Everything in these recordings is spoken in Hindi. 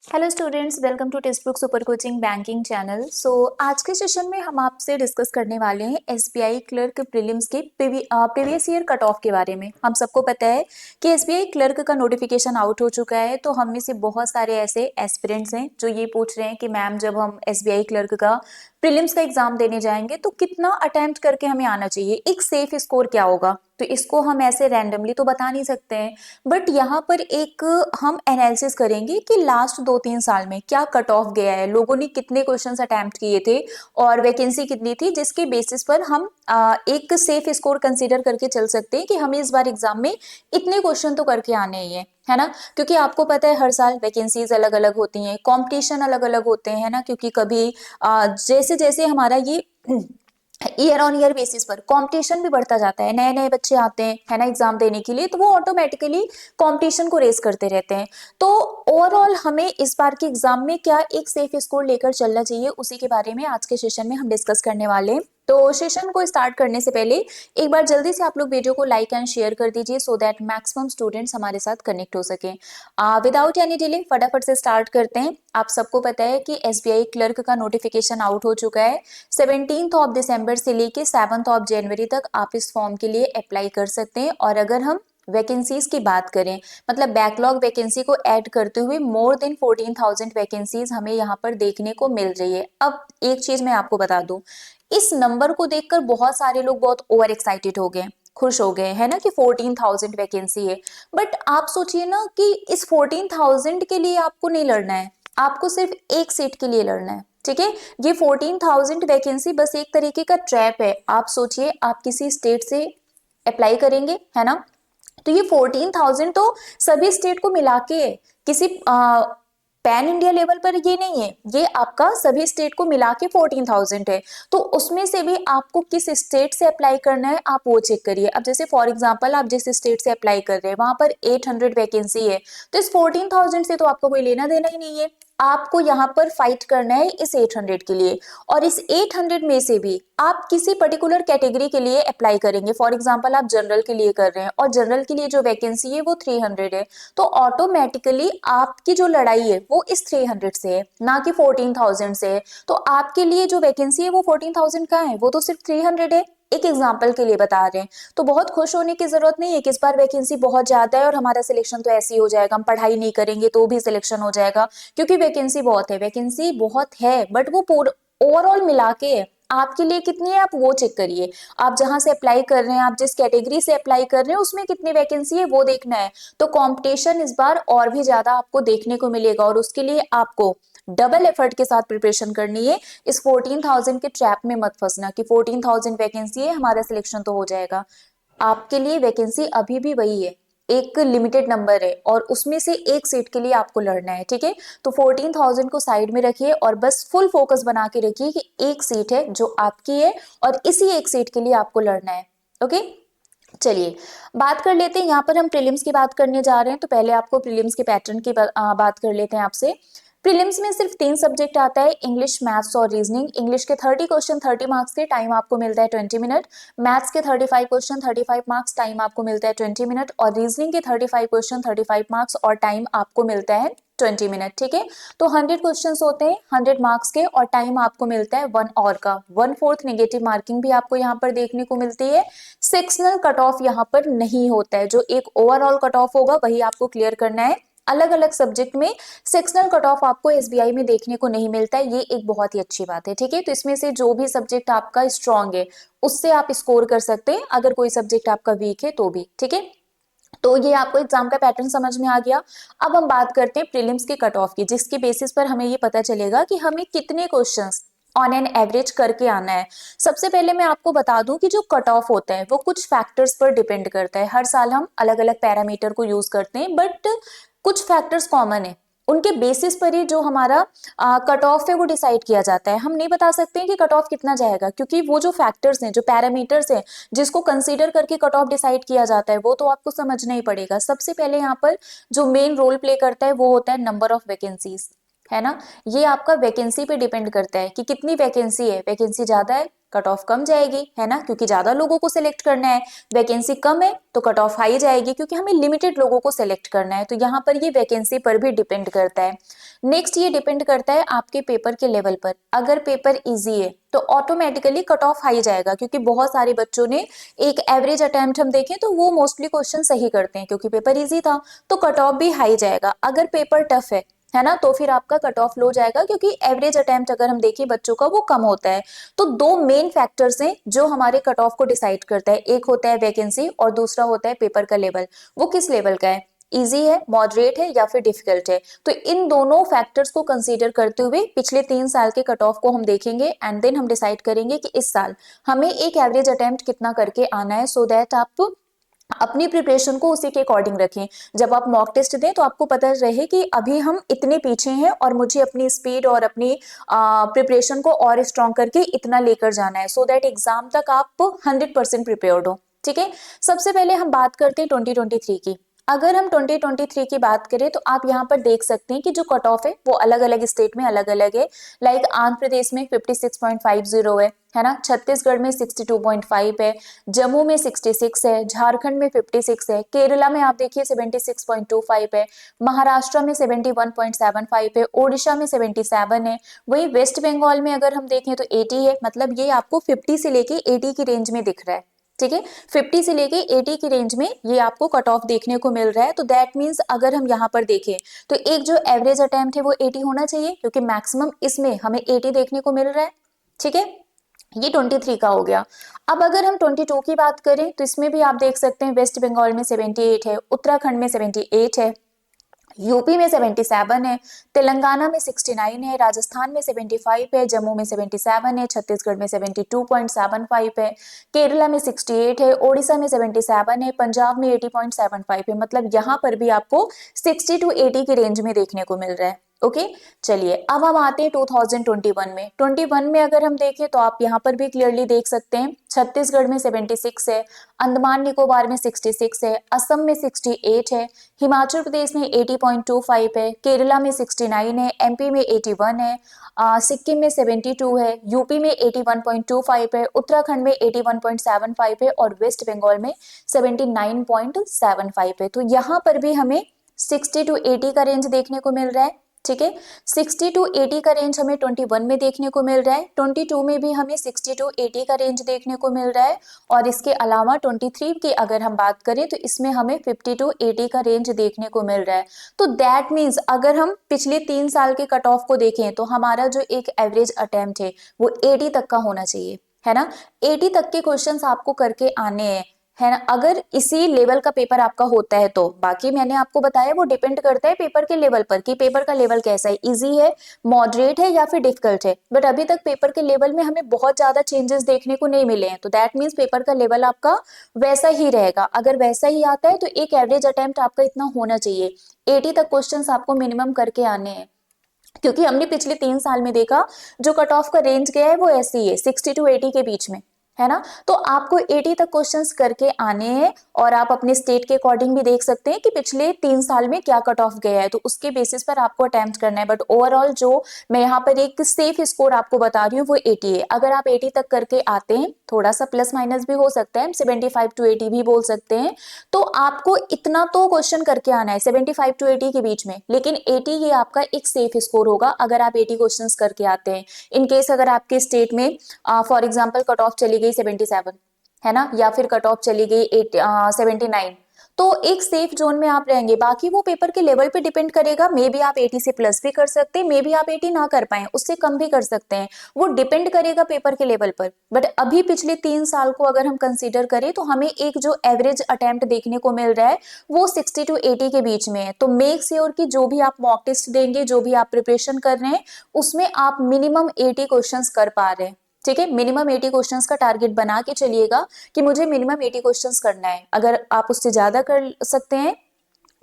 Hello students, welcome to textbook super coaching banking channel. आज के सेशन में हम आपसे डिस्कस करने वाले हैं एसबीआई क्लर्क प्रीलिम्स के प्रीवियस ईयर कट ऑफ के बारे में। हम सबको पता है कि एसबीआई क्लर्क का नोटिफिकेशन आउट हो चुका है, तो हम में से बहुत सारे ऐसे एस्पिरेंट्स हैं जो ये पूछ रहे हैं कि मैम जब हम एसबीआई क्लर्क का प्रीलिम्स का एग्जाम देने जाएंगे तो कितना अटेम्प्ट करके हमें आना चाहिए, एक सेफ स्कोर क्या होगा। तो इसको हम ऐसे रैंडमली तो बता नहीं सकते हैं, बट यहाँ पर एक हम एनालिसिस करेंगे कि लास्ट 2-3 साल में क्या कट ऑफ गया है, लोगों ने कितने क्वेश्चंस अटेम्प्ट किए थे और वैकेंसी कितनी थी, जिसके बेसिस पर हम एक सेफ स्कोर कंसीडर करके चल सकते हैं कि हमें इस बार एग्जाम में इतने क्वेश्चन तो करके आने ही है ना। क्योंकि आपको पता है हर साल वैकेंसीज अलग अलग होती हैं, कॉम्पिटिशन अलग अलग होते हैं ना, क्योंकि कभी जैसे जैसे हमारा ये ईयर ऑन ईयर बेसिस पर कंपटीशन भी बढ़ता जाता है, नए नए बच्चे आते हैं है ना एग्जाम देने के लिए, तो वो ऑटोमेटिकली कंपटीशन को रेस करते रहते हैं। तो ओवरऑल हमें इस बार के एग्जाम में क्या एक सेफ स्कोर लेकर चलना चाहिए, उसी के बारे में आज के सेशन में हम डिस्कस करने वाले हैं। तो सेशन को स्टार्ट करने से पहले एक बार जल्दी से आप लोग वीडियो को लाइक एंड शेयर कर दीजिए सो दैट मैक्सिमम स्टूडेंट्स हमारे साथ कनेक्ट हो सके। विदाउट एनी डिले फटाफट से स्टार्ट करते हैं। आप सबको पता है कि एसबीआई क्लर्क का नोटिफिकेशन आउट हो चुका है। 17 दिसंबर से लेके 7 जनवरी तक आप इस फॉर्म के लिए अप्लाई कर सकते हैं। और अगर हम वैकेंसीज की बात करें, मतलब बैकलॉग वैकेंसी को ऐड करते हुए मोर देन 14,000 वैकेंसीज हमें यहाँ पर देखने को मिल रही है। अब एक चीज मैं आपको बता दूं, इस नंबर को देखकर बहुत सारे लोग बहुत ओवर एक्साइटेड हो गए, खुश हो गए है ना कि 14,000 वैकेंसी है। बट आप सोचिए ना कि इस 14,000 के लिए आपको नहीं लड़ना है, आपको सिर्फ एक सीट के लिए लड़ना है। ठीक है, ये 14,000 वैकेंसी बस एक तरीके का ट्रैप है। आप सोचिए आप किसी स्टेट से अप्लाई करेंगे है ना, तो ये 14,000 तो सभी स्टेट को मिला के है, किसी पैन इंडिया लेवल पर ये नहीं है, ये आपका सभी स्टेट को मिला के 14,000 है। तो उसमें से भी आपको किस स्टेट से अप्लाई करना है आप वो चेक करिए। अब जैसे फॉर एग्जांपल आप जिस स्टेट से अप्लाई कर रहे हैं वहां पर 800 वैकेंसी है, तो इस 14,000 से तो आपको कोई लेना देना ही नहीं है। आपको यहाँ पर फाइट करना है इस 800 के लिए, और इस 800 में से भी आप किसी पर्टिकुलर कैटेगरी के लिए अप्लाई करेंगे। फॉर एग्जांपल आप जनरल के लिए कर रहे हैं और जनरल के लिए जो वैकेंसी है वो 300 है, तो ऑटोमेटिकली आपकी जो लड़ाई है वो इस 300 से है, ना कि 14,000 से है। तो आपके लिए जो वैकेंसी है वो 14,000 कहाँ है, वो तो सिर्फ 300 है। एक एग्जाम्पल के लिए बता रहे हैं, तो बहुत खुश होने की जरूरत नहीं है कि इस बार वैकेंसी बहुत ज्यादा है और हमारा सिलेक्शन तो ऐसे ही हो जाएगा, हम पढ़ाई नहीं करेंगे तो भी सिलेक्शन हो जाएगा। क्योंकि वैकेंसी बहुत है, वैकेंसी बहुत है, बट वो ओवरऑल मिला के है, आपके लिए कितनी है आप वो चेक करिए। आप जहां से अप्लाई कर रहे हैं, आप जिस कैटेगरी से अप्लाई कर रहे हैं उसमें कितनी वैकेंसी है वो देखना है। तो कंपटीशन इस बार और भी ज्यादा आपको देखने को मिलेगा, और उसके लिए आपको डबल एफर्ट के साथ प्रिपरेशन करनी है। इस 14,000 के ट्रैप में मत फंसना कि 14,000 वैकेंसी है हमारा सिलेक्शन तो हो जाएगा। आपके लिए वैकेंसी अभी भी वही है, एक लिमिटेड नंबर है और उसमें से एक सीट के लिए आपको लड़ना है। ठीक है, तो 14,000 को साइड में रखिए और बस फुल फोकस बना के रखिए कि एक सीट है जो आपकी है और इसी एक सीट के लिए आपको लड़ना है। ओके, चलिए बात कर लेते हैं। यहाँ पर हम प्रीलिम्स की बात करने जा रहे हैं, तो पहले आपको प्रीलिम्स के पैटर्न की बात कर लेते हैं आपसे। प्रीलिम्स में सिर्फ 3 सब्जेक्ट आता है, इंग्लिश, मैथ्स और रीजनिंग। इंग्लिश के 30 क्वेश्चन 30 मार्क्स के, टाइम आपको मिलता है 20 मिनट। मैथ्स के 35 क्वेश्चन 35 मार्क्स, टाइम आपको मिलता है 20 मिनट। और रीजनिंग के 35 क्वेश्चन 35 मार्क्स और टाइम आपको मिलता है 20 मिनट। ठीक है, तो 100 क्वेश्चंस होते हैं 100 मार्क्स के और टाइम आपको मिलता है 1 आवर का। 1/4 नेगेटिव मार्किंग भी आपको यहाँ पर देखने को मिलती है। सेक्शनल कट ऑफ यहाँ पर नहीं होता है, जो एक ओवरऑल कट ऑफ होगा वही आपको क्लियर करना है। अलग अलग सब्जेक्ट में सेक्शनल कट ऑफ आपको एसबीआई में देखने को नहीं मिलता है, ये एक बहुत ही अच्छी बात है। ठीक है, तो इसमें से जो भी सब्जेक्ट आपका स्ट्रांग है उससे आप स्कोर कर सकते हैं, अगर कोई सब्जेक्ट आपका वीक है तो भी। ठीक है, तो ये आपको एग्जाम का पैटर्न समझ में आ गया। अब हम बात करते हैं प्रीलिम्स के कट ऑफ की, जिसके बेसिस पर हमें ये पता चलेगा कि हमें कितने क्वेश्चंस ऑन एन एवरेज करके आना है। सबसे पहले मैं आपको बता दूं कि जो कट ऑफ होता है वो कुछ फैक्टर्स पर डिपेंड करता है। हर साल हम अलग अलग पैरामीटर को यूज करते हैं, बट कुछ फैक्टर्स कॉमन है, उनके बेसिस पर ही जो हमारा कट ऑफ है वो डिसाइड किया जाता है। हम नहीं बता सकते हैं कि कट ऑफ कितना जाएगा, क्योंकि वो जो फैक्टर्स हैं, जो पैरामीटर्स हैं जिसको कंसीडर करके कट ऑफ डिसाइड किया जाता है, वो तो आपको समझना ही पड़ेगा। सबसे पहले यहाँ पर जो मेन रोल प्ले करता है वो होता है नंबर ऑफ वैकेंसीज, है ना। ये आपका वैकेंसी पे डिपेंड करता है कि कितनी वैकेंसी है, वैकेंसी ज्यादा है कट ऑफ कम जाएगी, है ना, क्योंकि ज्यादा लोगों को सिलेक्ट करना है। वैकेंसी कम है तो कट ऑफ हाई जाएगी, क्योंकि हमें लिमिटेड लोगों को सिलेक्ट करना है। तो यहाँ पर ये वैकेंसी पर भी डिपेंड करता है। नेक्स्ट ये डिपेंड करता है आपके पेपर के लेवल पर। अगर पेपर इजी है तो ऑटोमेटिकली कट ऑफ हाई जाएगा, क्योंकि बहुत सारे बच्चों ने एक एवरेज अटेम्प्ट हम देखें तो वो मोस्टली क्वेश्चन सही करते हैं, क्योंकि पेपर इजी था, तो कट ऑफ भी हाई जाएगा। अगर पेपर टफ है ना, तो फिर आपका कट ऑफ लो जाएगा, क्योंकि एवरेज अटेम्प्ट अगर हम देखें बच्चों का वो कम होता है। तो दो मेन फैक्टर्स हैं जो हमारे कट ऑफ को डिसाइड करता है, एक होता है वैकेंसी और दूसरा होता है पेपर का लेवल। वो किस लेवल का है, इजी है, मॉडरेट है या फिर डिफिकल्ट है। तो इन दोनों फैक्टर्स को कंसीडर करते हुए पिछले 3 साल के कट ऑफ को हम देखेंगे एंड देन हम डिसाइड करेंगे कि इस साल हमें एक एवरेज अटेम्प्ट कितना करके आना है, सो दैट आप अपनी प्रिपरेशन को उसी के अकॉर्डिंग रखें। जब आप मॉक टेस्ट दें तो आपको पता रहे कि अभी हम इतने पीछे हैं और मुझे अपनी स्पीड और अपनी प्रिपरेशन को और स्ट्रॉन्ग करके इतना लेकर जाना है, सो दैट एग्जाम तक आप 100% प्रिपेयर्ड हो। ठीक है, सबसे पहले हम बात करते हैं 2023 की। अगर हम 2023 की बात करें तो आप यहाँ पर देख सकते हैं कि जो कट ऑफ है वो अलग अलग स्टेट में अलग अलग है। लाइक आंध्र प्रदेश में 56.50 है ना, छत्तीसगढ़ में 62.5 है, जम्मू में 66 है, झारखंड में 56 है, केरला में आप देखिए 76.25 है, महाराष्ट्र में 71.75 है, ओडिशा में 77 है। वहीं वेस्ट बंगाल में अगर हम देखें तो 80 है। मतलब ये आपको 50 से लेके 80 की रेंज में दिख रहा है। ठीक है, 50 से लेके 80 की रेंज में ये आपको कट ऑफ देखने को मिल रहा है। तो दैट मींस अगर हम यहाँ पर देखें तो एक जो एवरेज अटेम्प्ट है वो 80 होना चाहिए, क्योंकि मैक्सिमम इसमें हमें 80 देखने को मिल रहा है। ठीक है, ये 23 का हो गया। अब अगर हम 22 की बात करें तो इसमें भी आप देख सकते हैं वेस्ट बंगाल में 78 है, उत्तराखंड में 78 है, यूपी में 77 है, तेलंगाना में 69 है, राजस्थान में 75 है, जम्मू में 77 है, छत्तीसगढ़ में 72.75 है, केरला में 68 है, ओडिशा में 77 है, पंजाब में 80.75 है। मतलब यहाँ पर भी आपको 60 to 80 की रेंज में देखने को मिल रहा है। ओके, चलिए अब हम आते हैं 2021 में। 21 में अगर हम देखें तो आप यहाँ पर भी क्लियरली देख सकते हैं छत्तीसगढ़ में 76 है, अंडमान निकोबार में 66 है, असम में 68 है, हिमाचल प्रदेश में 80.25 है, केरला में 69 है, एमपी में 81 है, सिक्किम में 72 है, यूपी में 81.25 है, उत्तराखंड में 81.75 है और वेस्ट बंगाल में 79.75 है। तो यहाँ पर भी हमें 60 to 80 का रेंज देखने को मिल रहा है। ठीक है, 60 to 80 का रेंज हमें 21 में देखने को मिल रहा है, 22 में भी हमें 60 to 80 का रेंज देखने को मिल रहा है, और इसके अलावा 23 की अगर हम बात करें तो इसमें हमें 50 to 80 का रेंज देखने को मिल रहा है। तो दैट मीन्स अगर हम पिछले 3 साल के कट ऑफ को देखें तो हमारा जो एक एवरेज अटेम्प्ट है वो 80 तक का होना चाहिए, है ना। 80 तक के क्वेश्चंस आपको करके आने हैं, है ना। अगर इसी लेवल का पेपर आपका होता है तो बाकी मैंने आपको बताया वो डिपेंड करता है पेपर के लेवल पर कि पेपर का लेवल कैसा है, इजी है, मॉडरेट है या फिर डिफिकल्ट है। बट अभी तक पेपर के लेवल में हमें बहुत ज्यादा चेंजेस देखने को नहीं मिले हैं, तो दैट मीन्स पेपर का लेवल आपका वैसा ही रहेगा। अगर वैसा ही आता है तो एक एवरेज अटेम्प्ट आपका इतना होना चाहिए, 80 तक क्वेश्चन आपको मिनिमम करके आने हैं। क्योंकि हमने पिछले 3 साल में देखा जो कट ऑफ का रेंज गया है वो ऐसे ही है 60 to 80 के बीच में, है ना। तो आपको 80 तक क्वेश्चंस करके आने हैं, और आप अपने स्टेट के अकॉर्डिंग भी देख सकते हैं कि पिछले 3 साल में क्या कट ऑफ गया है, तो उसके बेसिस पर आपको अटेम्प्ट करना है। बट ओवरऑल जो मैं यहाँ पर एक सेफ स्कोर आपको बता रही हूँ वो 80 है। अगर आप 80 तक करके आते हैं, थोड़ा सा प्लस माइनस भी हो सकता है, 75 to 80 भी बोल सकते हैं, तो आपको इतना तो क्वेश्चन करके आना है 75 to 80 के बीच में। लेकिन 80 ये आपका एक सेफ स्कोर होगा अगर आप 80 क्वेश्चन करके आते हैं। इनकेस अगर आपके स्टेट में फॉर एग्जाम्पल कट ऑफ चली गई 77, है ना, या फिर कट ऑफ चली गई 79, तो एक सेफ जोन में आप रहेंगे। बाकी वो पेपर के लेवल पे डिपेंड करेगा, मे बी आप 80 से प्लस भी कर सकते हैं, मे बी आप 80 ना कर पाए, उससे कम भी कर सकते हैं, वो डिपेंड करेगा पेपर के लेवल पर। बट अभी पिछले 3 साल को अगर हम कंसीडर करें तो हमें एक जो एवरेज अटेम्प्ट देखने को मिल रहा है वो 60 to 80 के बीच में है। तो मेक श्योर कि जो भी आप मॉक टेस्ट देंगे, जो भी आप प्रिपरेशन कर रहे हैं, उसमें आप मिनिमम 80 क्वेश्चन कर पा रहे हैं। ठीक है, मिनिमम 80 क्वेश्चंस का टारगेट बना के चलिएगा कि मुझे मिनिमम 80 क्वेश्चंस करना है। अगर आप उससे ज्यादा कर सकते हैं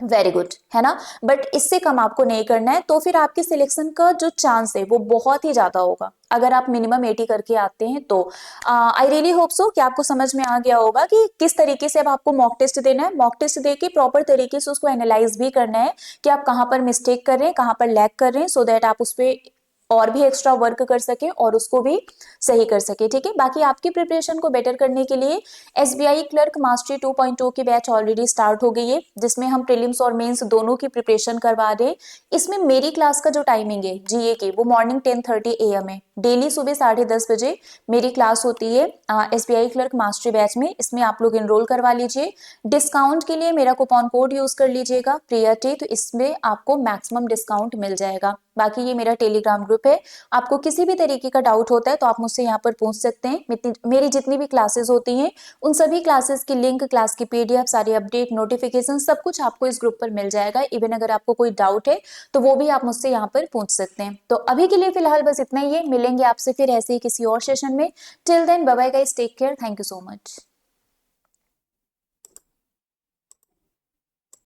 वेरी गुड, है ना, बट इससे कम आपको नहीं करना है, तो फिर आपके सिलेक्शन का जो चांस है वो बहुत ही ज्यादा होगा अगर आप मिनिमम 80 करके आते हैं। तो आई रियली होप सो कि आपको समझ में आ गया होगा कि किस तरीके से अब आपको मॉक टेस्ट देना है। मॉक टेस्ट दे के प्रॉपर तरीके से उसको एनालाइज भी करना है कि आप कहाँ पर मिस्टेक कर रहे हैं, कहाँ पर लैग कर रहे हैं, सो दैट आप उस पर और भी एक्स्ट्रा वर्क कर सके और उसको भी सही कर सके। ठीक है, बाकी आपकी प्रिपरेशन को बेटर करने के लिए एसबीआई क्लर्क मास्टरी 2.0 की बैच ऑलरेडी स्टार्ट हो गई है, जिसमें हम प्रीलिम्स और मेंस दोनों की प्रिपरेशन करवा रहे हैं। इसमें मेरी क्लास का जो टाइमिंग है जीए की, वो मॉर्निंग 10:30 AM है। डेली सुबह 10:30 बजे मेरी क्लास होती है एसबीआई क्लर्क मास्टरी बैच में। इसमें आप लोग इनरोल करवा लीजिए। डिस्काउंट के लिए मेरा कूपन कोड यूज कर लीजिएगा प्रियाटी, तो इसमें आपको मैक्सिमम डिस्काउंट मिल जाएगा। बाकी ये मेरा टेलीग्राम ग्रुप है, आपको किसी भी तरीके का डाउट होता है तो आप मुझसे यहाँ पर पूछ सकते हैं। मेरी जितनी भी क्लासेस होती हैं उन सभी क्लासेस की लिंक, क्लास की पीडीएफ, सारी अपडेट, नोटिफिकेशन सब कुछ आपको इस ग्रुप पर मिल जाएगा। इवन अगर आपको कोई डाउट है तो वो भी आप मुझसे यहाँ पर पूछ सकते हैं। तो अभी के लिए फिलहाल बस इतना ही है, मिलेंगे आपसे फिर ऐसे ही किसी और सेशन में। Till then bye bye guys, take care, thank you so much.